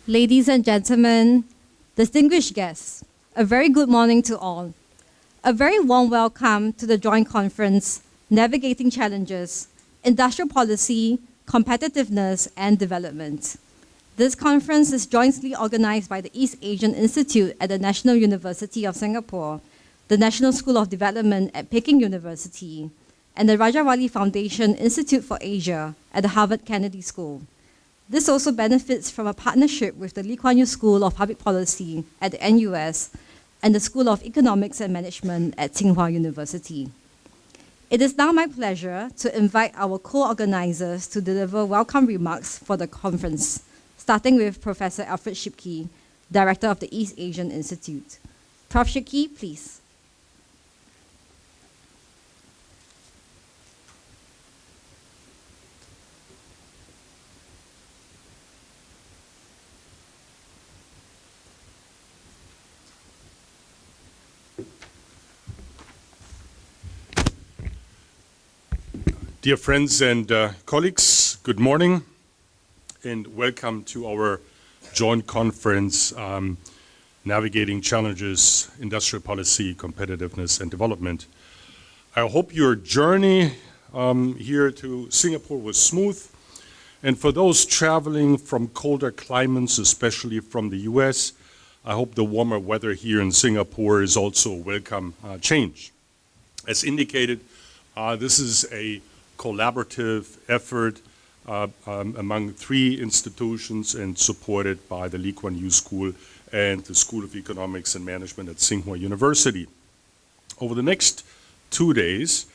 Ladies and gentlemen, distinguished guests, a very good morning to all. A very warm welcome to the joint conference, Navigating Challenges, Industrial Policy, Competitiveness and Development. This conference is jointly organized by the East Asian Institute at the National University of Singapore, the National School of Development at Peking University, and the Rajawali Foundation Institute for Asia at the Harvard Kennedy School. This also benefits from a partnership with the Lee Kuan Yew School of Public Policy at the NUS and the School of Economics and Management at Tsinghua University. It is now my pleasure to invite our co-organizers to deliver welcome remarks for the conference, starting with Professor Alfred SCHIPKE, Director of the East Asian Institute. Prof. SCHIPKE, please. Dear friends and colleagues, good morning and welcome to our joint conference, Navigating Challenges, Industrial Policy, Competitiveness and Development. I hope your journey here to Singapore was smooth, and for those traveling from colder climates, especially from the US, I hope the warmer weather here in Singapore is also a welcome change. As indicated, this is a collaborative effort among three institutions and supported by the Lee Kuan Yew School and the School of Economics and Management at Tsinghua University. Over the next 2 days,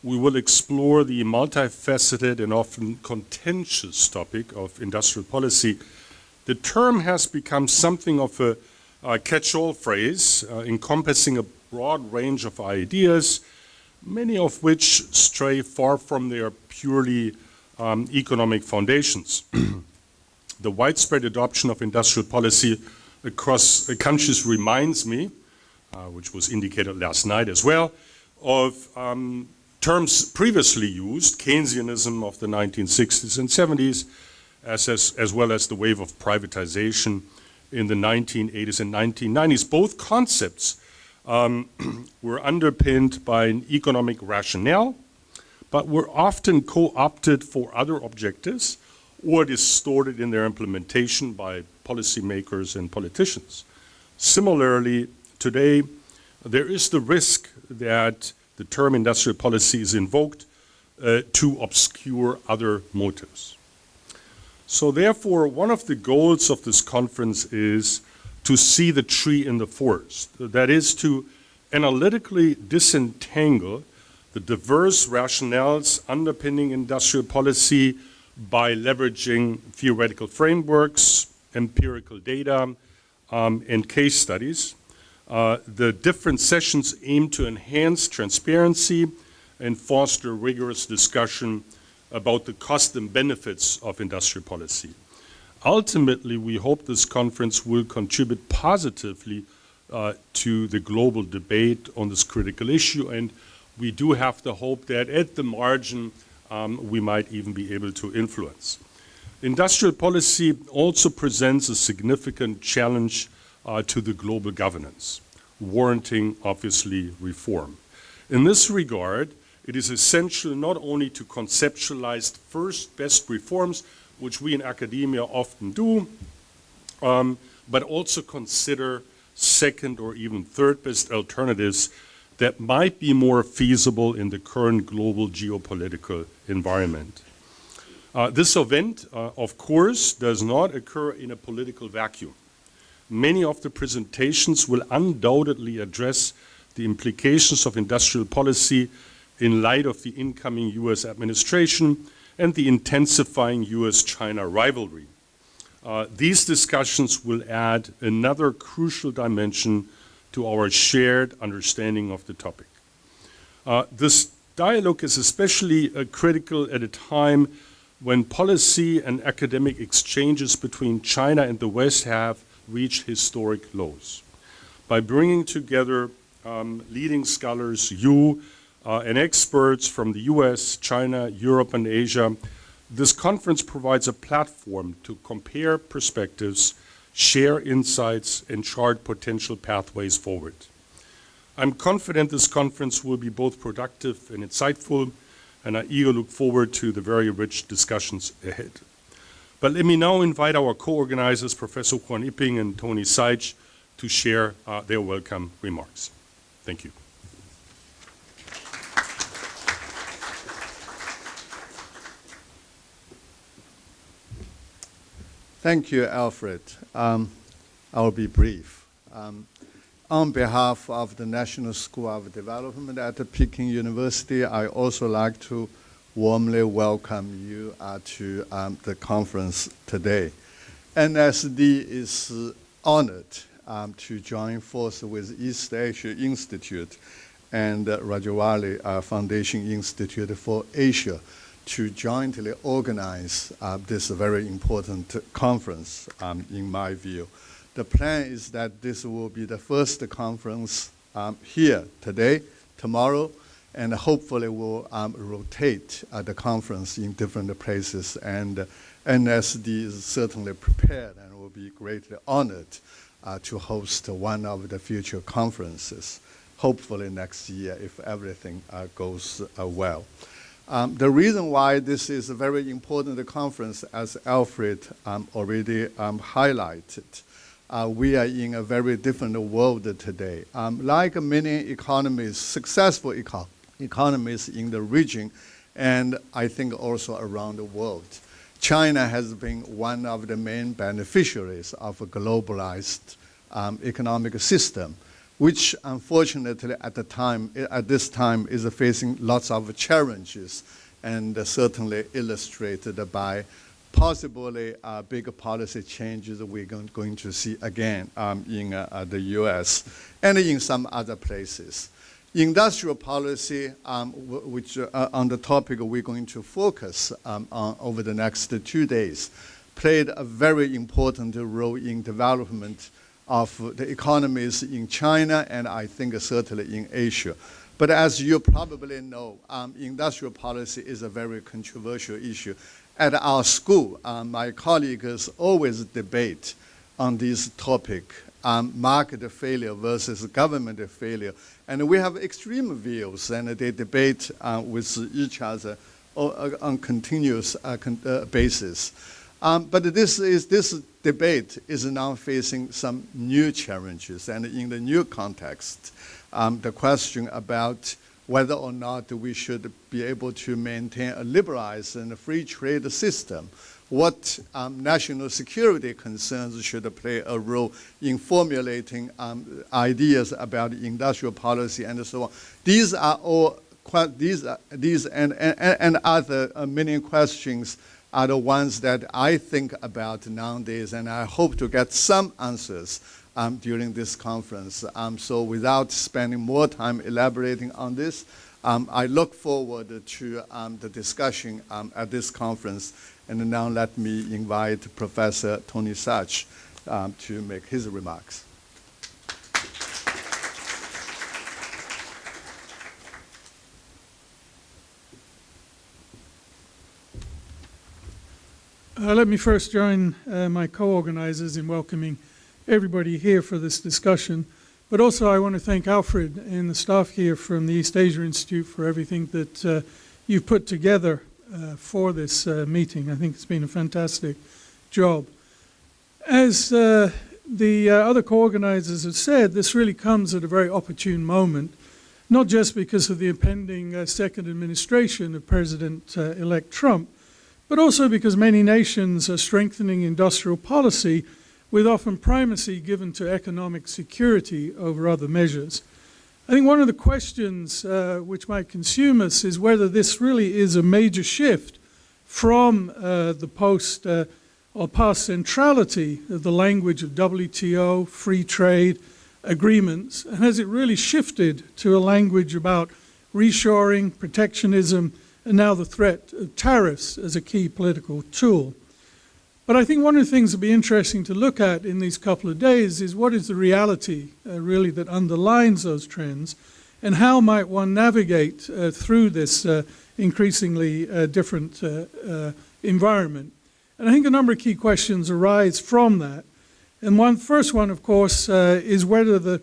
we will explore the multifaceted and often contentious topic of industrial policy. The term has become something of a catch-all phrase encompassing a broad range of ideas, many of which stray far from their purely economic foundations. The widespread adoption of industrial policy across countries reminds me, which was indicated last night as well, of terms previously used, Keynesianism of the 1960s and 70s, as well as the wave of privatization in the 1980s and 1990s. Both concepts were underpinned by an economic rationale, but were often co-opted for other objectives or distorted in their implementation by policymakers and politicians. Similarly, today, there is the risk that the term industrial policy is invoked to obscure other motives. So therefore, one of the goals of this conference is to see the tree in the forest. That is, to analytically disentangle the diverse rationales underpinning industrial policy by leveraging theoretical frameworks, empirical data, and case studies. The different sessions aim to enhance transparency and foster rigorous discussion about the costs and benefits of industrial policy. Ultimately, we hope this conference will contribute positively to the global debate on this critical issue, and we do have the hope that at the margin we might even be able to influence. Industrial policy also presents a significant challenge to the global governance, warranting obviously reform. In this regard, it is essential not only to conceptualize first best reforms, which we in academia often do, but also consider second or even third best alternatives that might be more feasible in the current global geopolitical environment. This event, of course, does not occur in a political vacuum. Many of the presentations will undoubtedly address the implications of industrial policy in light of the incoming US administration and the intensifying US-China rivalry. These discussions will add another crucial dimension to our shared understanding of the topic. This dialogue is especially critical at a time when policy and academic exchanges between China and the West have reached historic lows. By bringing together leading scholars, you, and experts from the US, China, Europe, and Asia, this conference provides a platform to compare perspectives share insights, and chart potential pathways forward. I'm confident this conference will be both productive and insightful, and I eagerly look forward to the very rich discussions ahead. But let me now invite our co-organizers, Professor Yiping and Tony SAICH, to share their welcome remarks. Thank you. Thank you, Alfred. I'll be brief. On behalf of the National School of Development at the Peking University, I also like to warmly welcome you to the conference today. NSD is honored to join forces with East Asia Institute and Rajawali Foundation Institute for Asia to jointly organize this very important conference, in my view. The plan is that this will be the first conference here today, tomorrow, and hopefully we'll rotate the conference in different places. And NSD is certainly prepared and will be greatly honored to host one of the future conferences, hopefully next year if everything goes well. The reason why this is a very important conference, as Alfred already highlighted, we are in a very different world today. Like many economies, successful economies in the region, and I think also around the world, China has been one of the main beneficiaries of a globalized economic system, which unfortunately at this time is facing lots of challenges, and certainly illustrated by possibly big policy changes we're going to see again in the US and in some other places. Industrial policy, which on the topic we're going to focus on over the next 2 days, played a very important role in development of the economies in China and I think certainly in Asia. But as you probably know, industrial policy is a very controversial issue. At our school, my colleagues always debate on this topic, market failure versus government failure. And we have extreme views, and they debate with each other on continuous basis. But this debate is now facing some new challenges, and in the new context, the question about whether or not we should be able to maintain a liberalized and a free trade system, what national security concerns should play a role in formulating ideas about industrial policy and so on. These are all these and other many questions are the ones that I think about nowadays, and I hope to get some answers during this conference. So without spending more time elaborating on this, I look forward to the discussion at this conference. And now let me invite Professor Tony SAICH to make his remarks. Let me first join my co-organizers in welcoming everybody here for this discussion. But also I want to thank Alfred and the staff here from the East Asia Institute for everything that you've put together for this meeting. I think it's been a fantastic job. As the other co-organizers have said, this really comes at a very opportune moment, not just because of the impending second administration of President-elect Trump, but also because many nations are strengthening industrial policy with often primacy given to economic security over other measures. I think one of the questions which might consume us is whether this really is a major shift from the post or past centrality of the language of WTO, free trade agreements, and has it really shifted to a language about reshoring, protectionism, and now the threat of tariffs as a key political tool. But I think one of the things that will be interesting to look at in these couple of days is what is the reality really that underlines those trends, and how might one navigate through this increasingly different environment. And I think a number of key questions arise from that. And first one, of course, is whether the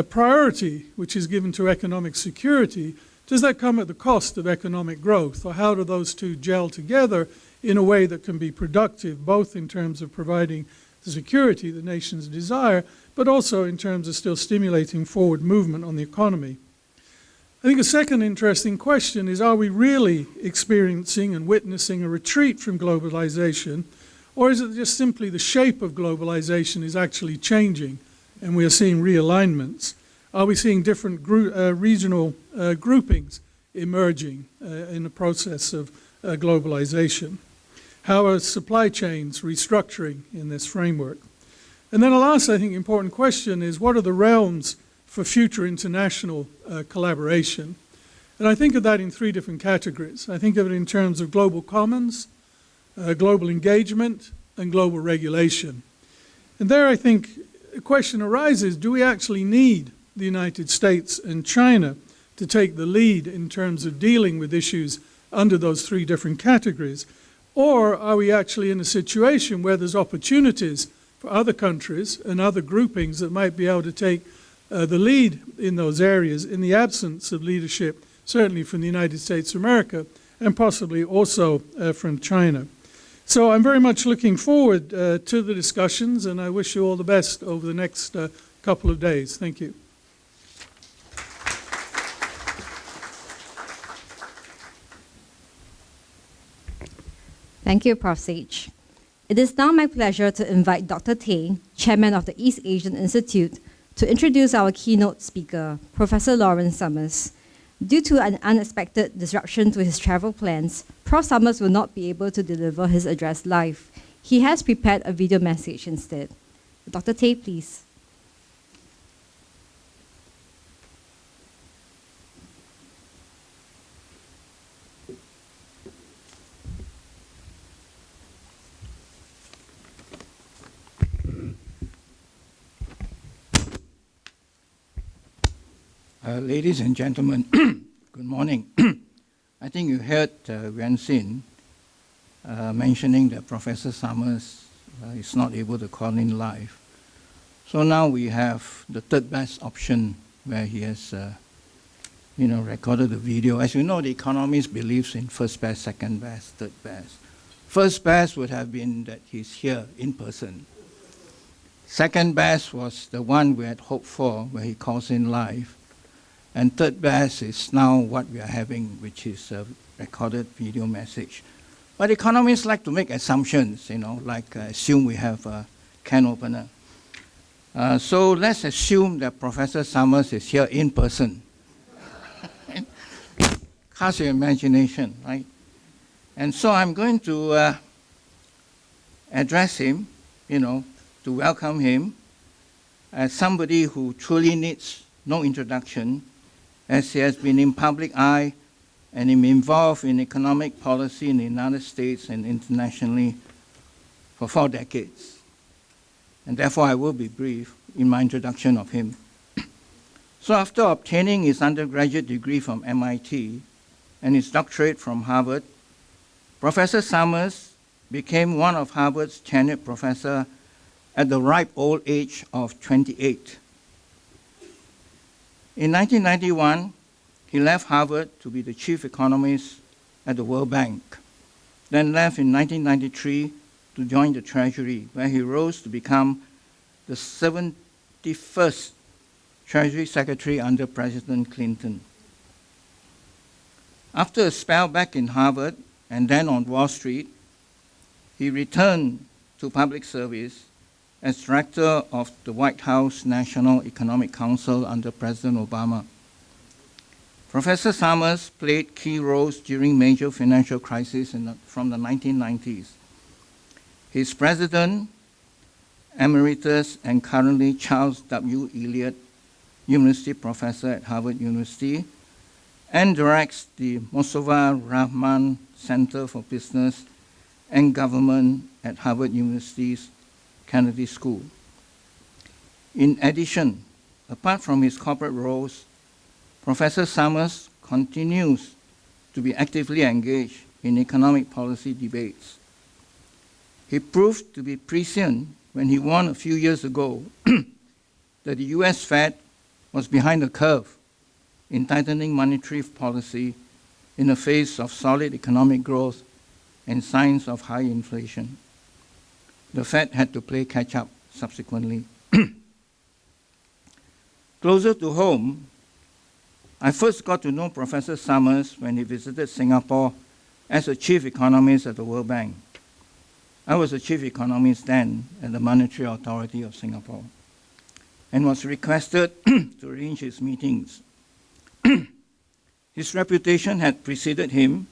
priority which is given to economic security, does that come at the cost of economic growth? Or how do those two gel together in a way that can be productive, both in terms of providing the security the nations desire, but also in terms of still stimulating forward movement on the economy? I think a second interesting question is, are we really experiencing and witnessing a retreat from globalization, or is it just simply the shape of globalization is actually changing and we are seeing realignments? Are we seeing different regional groupings emerging in the process of globalization? How are supply chains restructuring in this framework? And then the last, I think, important question is, what are the realms for future international collaboration? And I think of that in three different categories. I think of it in terms of global commons, global engagement, and global regulation. And there I think the question arises, do we actually need the United States and China to take the lead in terms of dealing with issues under those three different categories? Or are we actually in a situation where there's opportunities for other countries and other groupings that might be able to take the lead in those areas in the absence of leadership, certainly from the United States of America and possibly also from China? So I'm very much looking forward to the discussions, and I wish you all the best over the next couple of days. Thank you. Thank you, Prof. SAICH. It is now my pleasure to invite Dr. Tay, Chairman of the East Asian Institute, to introduce our keynote speaker, Professor Lawrence Summers. Due to an unexpected disruption to his travel plans, Prof. Summers will not be able to deliver his address live. He has prepared a video message instead. Dr. Tay, please. Ladies and gentlemen, good morning. I think you heard Yuan Xin mentioning that Professor Summers is not able to call in live. So now we have the third best option where he has recorded the video. As you know, the economist believes in first best, second best, third best. First best would have been that he's here in person. Second best was the one we had hoped for, where he calls in live. And third best is now what we are having, which is a recorded video message. But economists like to make assumptions, like assume we have a can opener. So let's assume that Professor Summers is here in person. Cast your imagination, right? And so I'm going to address him, to welcome him as somebody who truly needs no introduction, as he has been in public eye and involved in economic policy in the United States and internationally for 4 decades. And therefore, I will be brief in my introduction of him. So after obtaining his undergraduate degree from MIT and his doctorate from Harvard, Professor Summers became one of Harvard's tenured professors at the ripe old age of 28. In 1991, he left Harvard to be the chief economist at the World Bank, then left in 1993 to join the Treasury, where he rose to become the 71st Treasury Secretary under President Clinton. After a spell back in Harvard and then on Wall Street, he returned to public service as director of the White House National Economic Council under President Obama. Professor Summers played key roles during major financial crises from the 1990s. He is President Emeritus and currently Charles W. Eliot University Professor at Harvard University and directs the Mosova Rahman Center for Business and Government at Harvard University's Kennedy School. In addition, apart from his corporate roles, Professor Summers continues to be actively engaged in economic policy debates. He proved to be prescient when he warned a few years ago that the US Fed was behind the curve in tightening monetary policy in the face of solid economic growth and signs of high inflation. The Fed had to play catch-up subsequently. Closer to home, I first got to know Professor Summers when he visited Singapore as a chief economist at the World Bank. I was a chief economist then at the Monetary Authority of Singapore and was requested to arrange his meetings. His reputation had preceded him,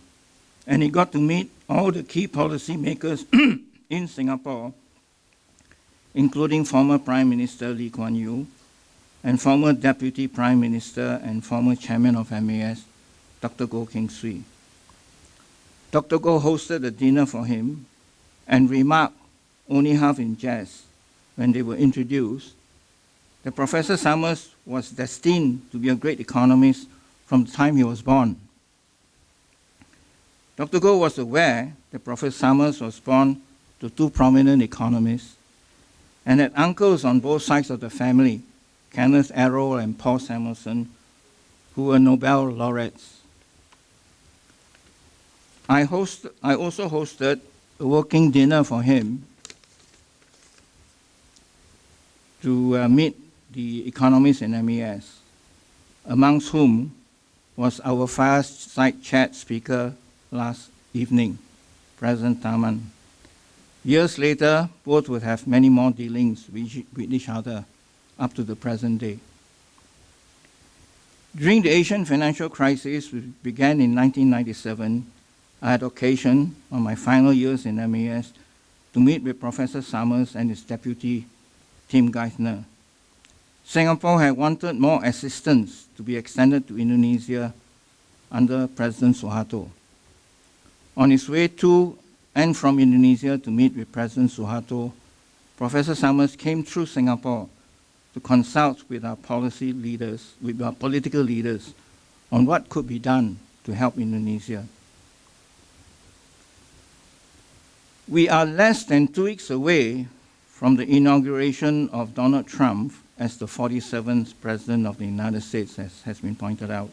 and he got to meet all the key policymakers in Singapore, including former Prime Minister Lee Kuan Yew and former Deputy Prime Minister and former Chairman of MAS, Dr. Goh Keng Swee. Dr. Goh hosted a dinner for him and remarked, only half in jest, when they were introduced, that Professor Summers was destined to be a great economist from the time he was born. Dr. Goh was aware that Professor Summers was born to two prominent economists and had uncles on both sides of the family, Kenneth Arrow and Paul Samuelson, who were Nobel laureates. I also hosted a working dinner for him to meet the economists in MAS, amongst whom was our fireside chat speaker last evening, President Taman. Years later, both would have many more dealings with each other up to the present day. During the Asian financial crisis, which began in 1997, I had occasion, on my final years in MAS, to meet with Professor Summers and his deputy, Tim Geithner. Singapore had wanted more assistance to be extended to Indonesia under President Suharto. On his way to and from Indonesia to meet with President Suharto, Professor Summers came through Singapore to consult with our policy leaders, with our political leaders, on what could be done to help Indonesia. We are less than 2 weeks away from the inauguration of Donald Trump as the 47th President of the United States, as has been pointed out.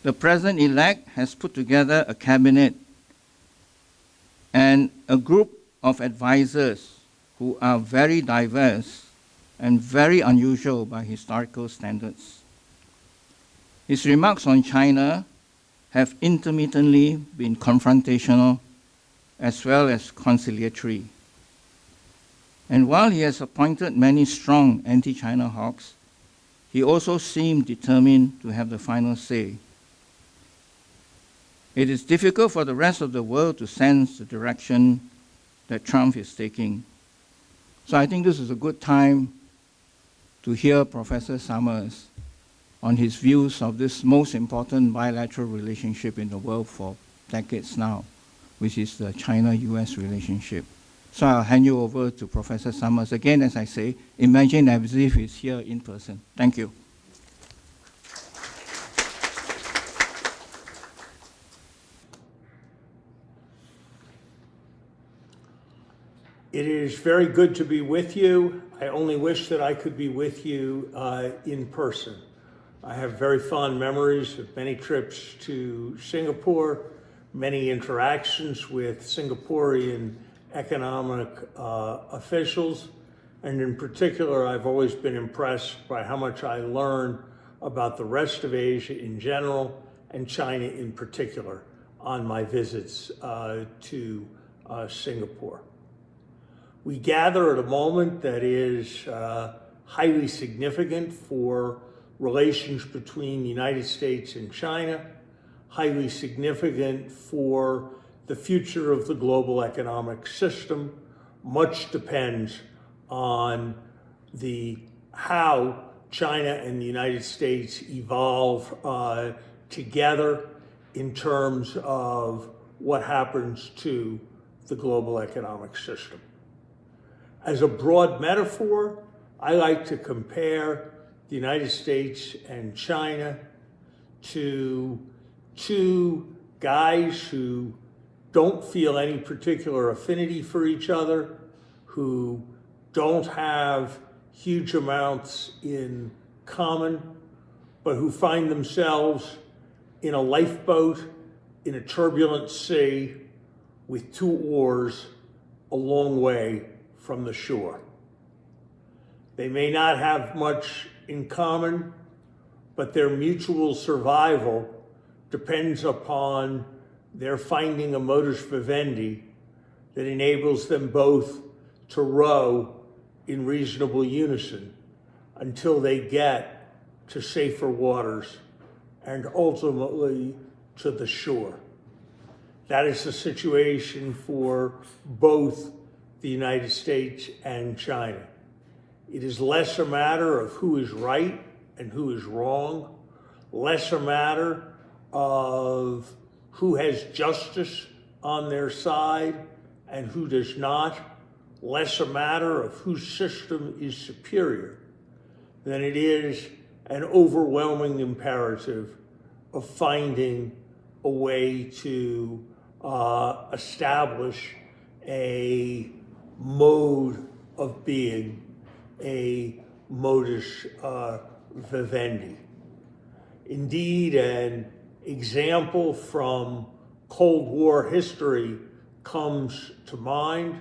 The President-elect has put together a cabinet and a group of advisors who are very diverse and very unusual by historical standards. His remarks on China have intermittently been confrontational as well as conciliatory. And while he has appointed many strong anti-China hawks, he also seemed determined to have the final say. It is difficult for the rest of the world to sense the direction that Trump is taking. So I think this is a good time to hear Professor Summers on his views of this most important bilateral relationship in the world for decades now, which is the China-US relationship. So I'll hand you over to Professor Summers. Again, as I say, imagine as if he's here in person. Thank you. It is very good to be with you. I only wish that I could be with you in person. I have very fond memories of many trips to Singapore, many interactions with Singaporean economic officials, and in particular, I've always been impressed by how much I learn about the rest of Asia in general and China in particular on my visits to Singapore. We gather at a moment that is highly significant for relations between the United States and China, highly significant for the future of the global economic system. Much depends on how China and the United States evolve together in terms of what happens to the global economic system. As a broad metaphor, I like to compare the United States and China to two guys who don't feel any particular affinity for each other, who don't have huge amounts in common, but who find themselves in a lifeboat in a turbulent sea with 2 oars a long way from the shore. They may not have much in common, but their mutual survival depends upon their finding a modus vivendi that enables them both to row in reasonable unison until they get to safer waters and ultimately to the shore. That is the situation for both the United States and China. It is less a matter of who is right and who is wrong, less a matter of who has justice on their side and who does not, less a matter of whose system is superior than it is an overwhelming imperative of finding a way to establish a mode of being, a modus vivendi. Indeed, an example from Cold War history comes to mind.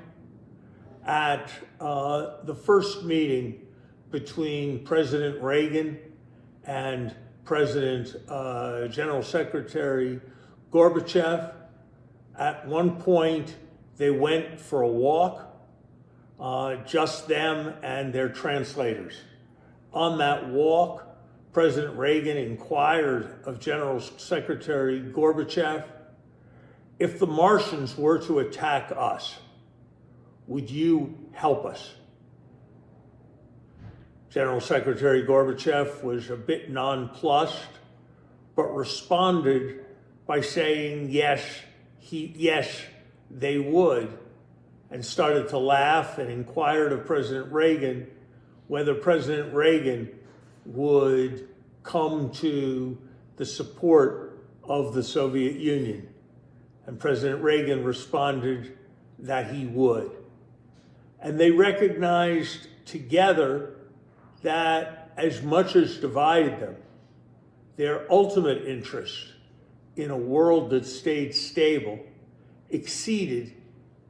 At the first meeting between President Reagan and General Secretary Gorbachev, at one point they went for a walk, just them and their translators. On that walk, President Reagan inquired of General Secretary Gorbachev, if the Martians were to attack us, would you help us? General Secretary Gorbachev was a bit nonplussed, but responded by saying yes, they would, and started to laugh and inquired of President Reagan whether President Reagan would come to the support of the Soviet Union. And President Reagan responded that he would. And they recognized together that as much as divided them, their ultimate interest in a world that stayed stable exceeded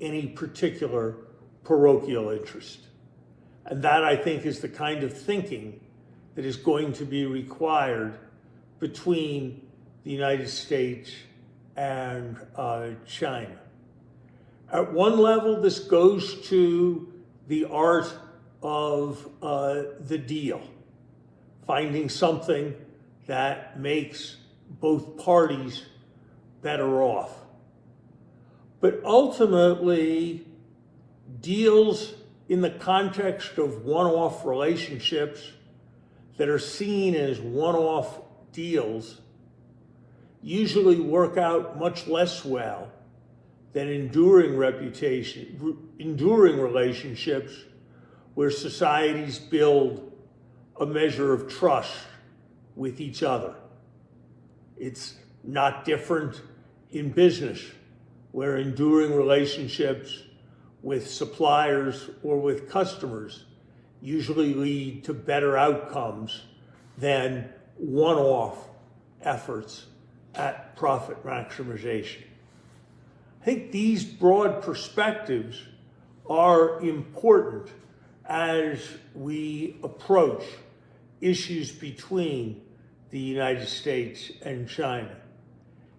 any particular parochial interest. And that, I think, is the kind of thinking that is going to be required between the United States and China. At one level, this goes to the art of the deal, finding something that makes both parties better off. But ultimately, deals in the context of one-off relationships that are seen as one-off deals usually work out much less well than enduring relationships where societies build a measure of trust with each other. It's not different in business, where enduring relationships with suppliers or with customers usually lead to better outcomes than one-off efforts at profit maximization. I think these broad perspectives are important as we approach issues between the United States and China.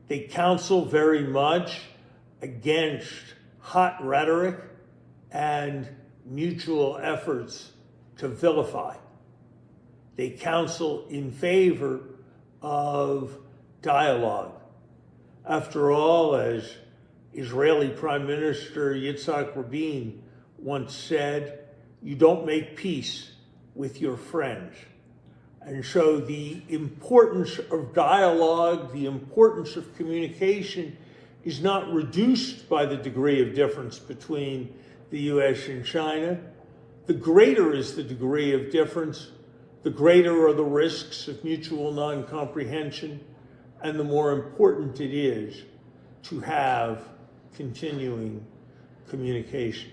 They counsel very much against hot rhetoric and mutual efforts to vilify. They counsel in favor of dialogue. After all, as Israeli Prime Minister Yitzhak Rabin once said, you don't make peace with your friends. And so the importance of dialogue, the importance of communication is not reduced by the degree of difference between the US and China. The greater is the degree of difference, the greater are the risks of mutual non-comprehension, and the more important it is to have continuing communication.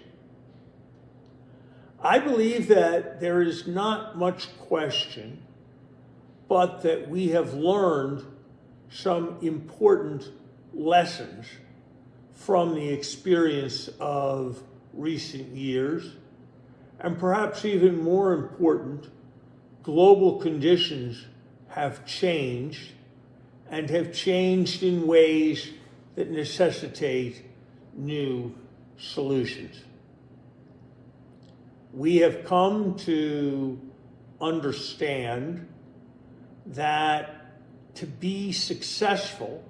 I believe that there is not much question, but that we have learned some important lessons from the experience of recent years, and perhaps even more important, global conditions have changed, and have changed in ways that necessitate new solutions. We have come to understand that to be successful,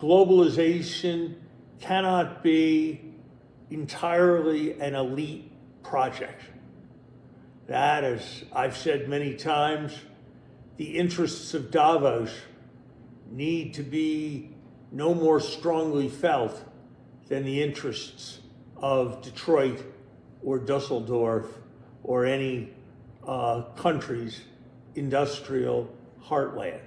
globalization cannot be entirely an elite project. That, as I've said many times, the interests of Davos need to be no more strongly felt than the interests of Detroit or Dusseldorf or any country's industrial heartland.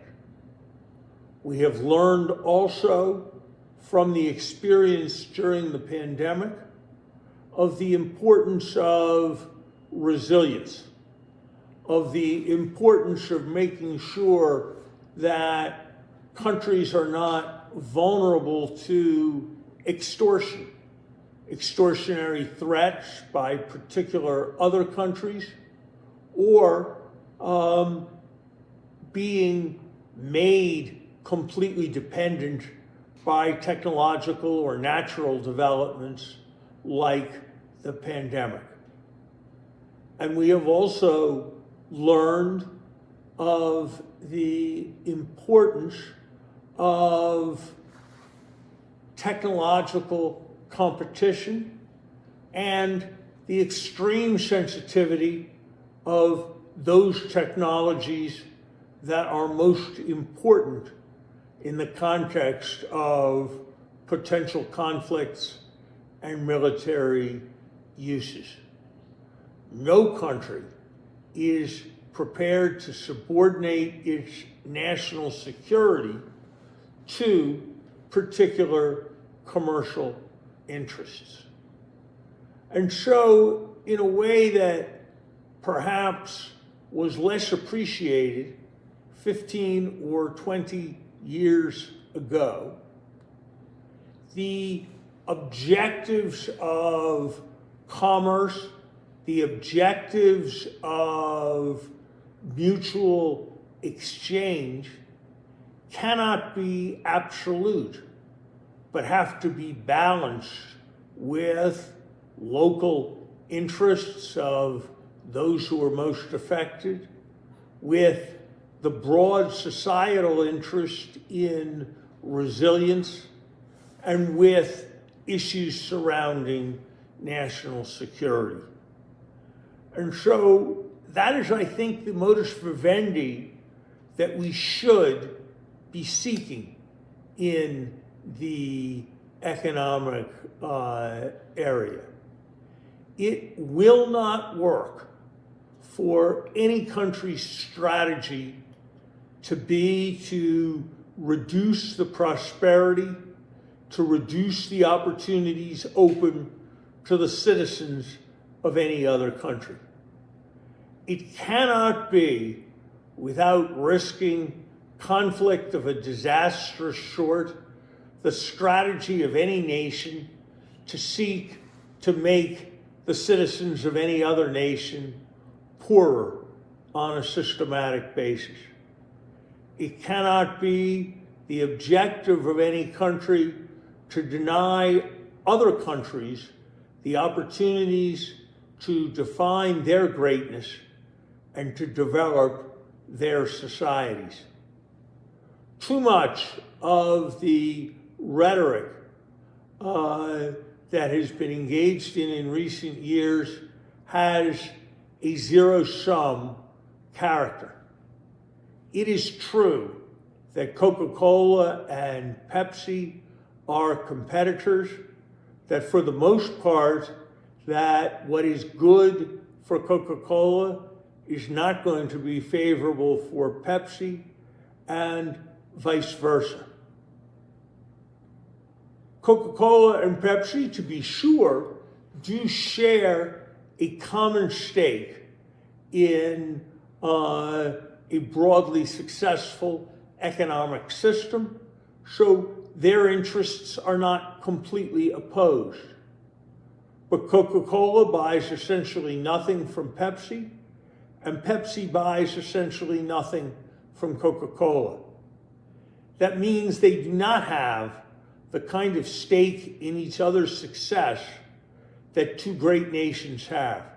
We have learned also from the experience during the pandemic of the importance of resilience, of the importance of making sure that countries are not vulnerable to extortion, extortionary threats by particular other countries, or being made completely dependent by technological or natural developments like the pandemic. And we have also learned of the importance of technological competition and the extreme sensitivity of those technologies that are most important in the context of potential conflicts and military uses. No country is prepared to subordinate its national security to particular commercial interests. And so, in a way that perhaps was less appreciated 15 or 20 years ago, the objectives of commerce, the objectives of mutual exchange cannot be absolute, but have to be balanced with local interests of those who are most affected, with the broad societal interest in resilience, and with issues surrounding national security. And so that is, I think, the modus vivendi that we should be seeking in the economic area. It will not work for any country's strategy to reduce the prosperity, to reduce the opportunities open to the citizens of any other country. It cannot be without risking conflict of a disastrous sort, the strategy of any nation to seek to make the citizens of any other nation poorer on a systematic basis. It cannot be the objective of any country to deny other countries the opportunities to define their greatness and to develop their societies. Too much of the rhetoric that has been engaged in recent years has a zero-sum character. It is true that Coca-Cola and Pepsi are competitors, that for the most part, that what is good for Coca-Cola is not going to be favorable for Pepsi, and vice versa. Coca-Cola and Pepsi, to be sure, do share a common stake in a broadly successful economic system, so their interests are not completely opposed. But Coca-Cola buys essentially nothing from Pepsi, and Pepsi buys essentially nothing from Coca-Cola. That means they do not have the kind of stake in each other's success that two great nations have.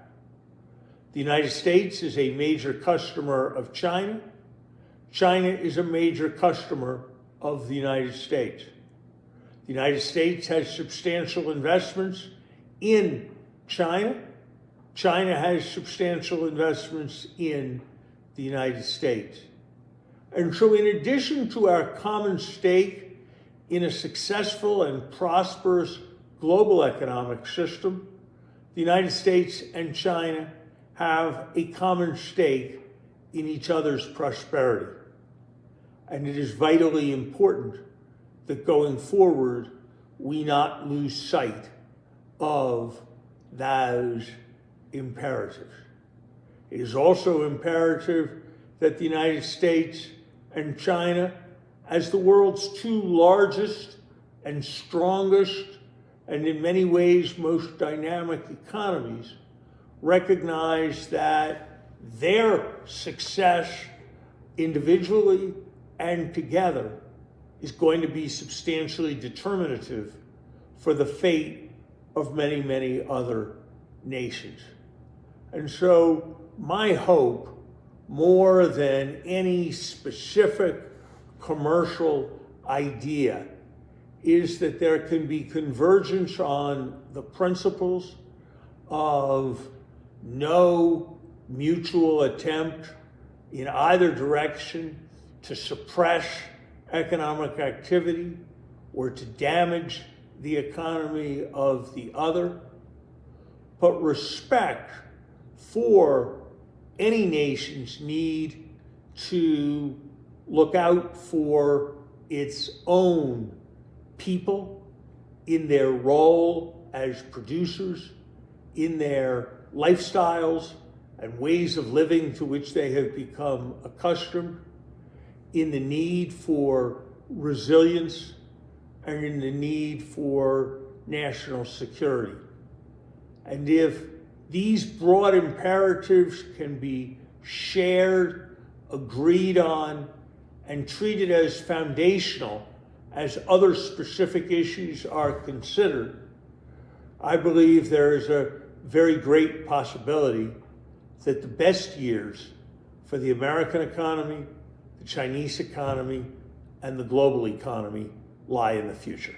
The United States is a major customer of China. China is a major customer of the United States. The United States has substantial investments in China. China has substantial investments in the United States. And so in addition to our common stake in a successful and prosperous global economic system, the United States and China have a common stake in each other's prosperity. And it is vitally important that going forward, we not lose sight of those imperatives. It is also imperative that the United States and China, as the world's two largest and strongest, and in many ways most dynamic economies, recognize that their success individually and together is going to be substantially determinative for the fate of many, many other nations. And so my hope, more than any specific commercial idea, is that there can be convergence on the principles of no mutual attempt in either direction to suppress economic activity or to damage the economy of the other, but respect for any nation's need to look out for its own people in their role as producers, in their lifestyles and ways of living to which they have become accustomed, in the need for resilience, and in the need for national security. And if these broad imperatives can be shared, agreed on, and treated as foundational as other specific issues are considered, I believe there is a very great possibility that the best years for the American economy, the Chinese economy, and the global economy lie in the future.